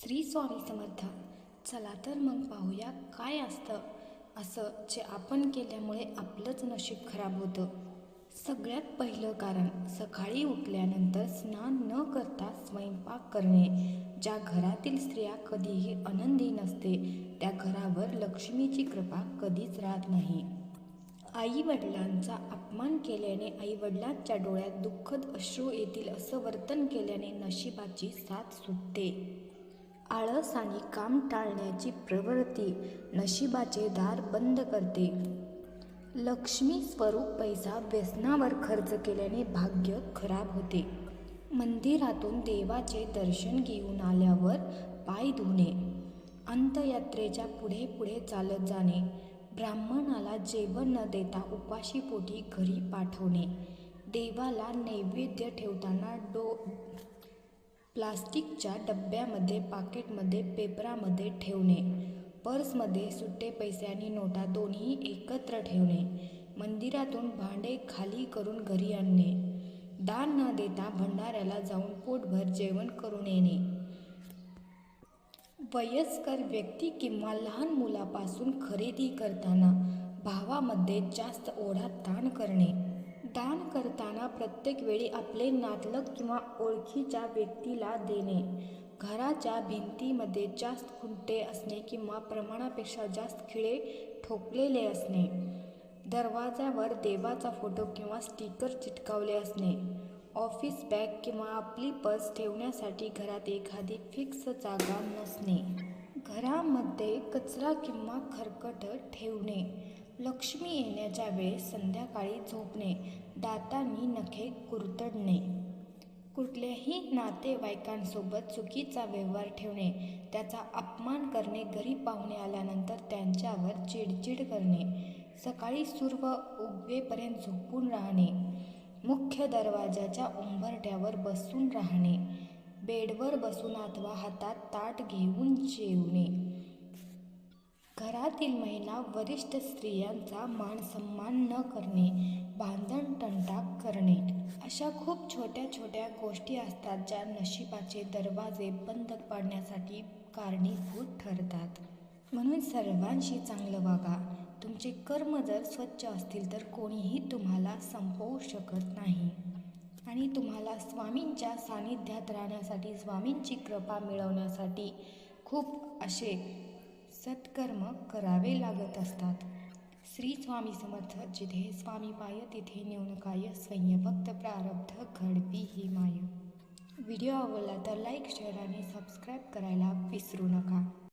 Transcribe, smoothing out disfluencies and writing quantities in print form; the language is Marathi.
श्री स्वामी समर्थ. चला तर मग पाहूया काय असतं असं जे आपण केल्यामुळे आपलंच नशीब खराब होतं. सगळ्यात पहिलं कारण सकाळी उठल्यानंतर स्नान न करता स्वयंपाक करणे. ज्या घरातील स्त्रिया कधीही आनंदी नसते त्या घरावर लक्ष्मीची कृपा कधीच राहत नाही. आई वडिलांचा अपमान केल्याने आई वडिलांच्या डोळ्यात दुःखद अश्रू येतील असं वर्तन केल्याने नशिबाची साथ सुटते. आळस आणि काम टाळण्याची प्रवृत्ती नशिबाचे दार बंद करते. लक्ष्मी स्वरूप पैसा व्यसनावर खर्च केल्याने भाग्य खराब होते. मंदिरातून देवाचे दर्शन घेऊन आल्यावर पाय धुणे. अंत्ययात्रेच्या पुढे पुढे चालत जाणे. ब्राह्मणाला जेवण न देता उपाशी पोटी घरी पाठवणे. देवाला नैवेद्य ठेवताना प्लास्टिकच्या डब्यामध्ये पाकिटमध्ये पेपरामध्ये ठेवणे. पर्समध्ये सुट्टे पैसे आणि नोटा दोन्ही एकत्र ठेवणे. मंदिरातून भांडे खाली करून घरी आणणे. दान न देता भंडाऱ्याला जाऊन पोटभर जेवण करून येणे. वयस्कर व्यक्ती किंवा लहान मुलापासून खरेदी करताना भावामध्ये जास्त ओढाताण करणे. दान करताना प्रत्येक वेळी आपले नातलग किंवा ओळखीच्या व्यक्तीला देणे. घराच्या भिंतीमध्ये जास्त खुंटे असणे किंवा प्रमाणापेक्षा जास्त खिळे ठोकलेले असणे. दरवाजावर देवाचा फोटो किंवा स्टिकर चिटकावले असणे. ऑफिस बॅग किंवा आपली पर्स ठेवण्यासाठी घरात एखादी फिक्स जागा नसणे. घरामध्ये कचरा किंवा खरकट ठेवणे. लक्ष्मी येण्याच्या वेळेस संध्याकाळी झोपणे. दातांनी नखे कुरतडणे. कुठल्याही नातेवाईकांसोबत चुकीचा व्यवहार ठेवणे. त्याचा अपमान करणे. घरी पाहुणे आल्यानंतर त्यांच्यावर चिडचिड करणे. सकाळी सूर्य उगवेपर्यंत झोपून राहणे. मुख्य दरवाजाच्या उंबरठ्यावर बसून राहणे. बेडवर बसून अथवा हातात ताट घेऊन जेवणे. घरातील महिला वरिष्ठ स्त्रियांचा मान सन्मान न करणे. भांडण तंटा करणे. अशा खूप छोट्या छोट्या गोष्टी असतात ज्या नशिबाचे दरवाजे बंद पाडण्यासाठी कारणीभूत ठरतात. म्हणून सर्वांशी चांगलं वागा. तुमचे कर्म जर स्वच्छ असतील तर कोणीही तुम्हाला संपवू शकत नाही. आणि तुम्हाला स्वामींच्या सानिध्यात राहण्यासाठी स्वामींची कृपा मिळवण्यासाठी खूप असे सत्कर्म करावे लागत असतात. श्री स्वामी समर्थ. जिथे स्वामी पाय तिथे न्यूनकाय स्वयंभक्त प्रारब्ध घडवी ही माय. व्हिडिओ आवडला तर लाईक शेअर आणि सबस्क्राईब करायला विसरू नका.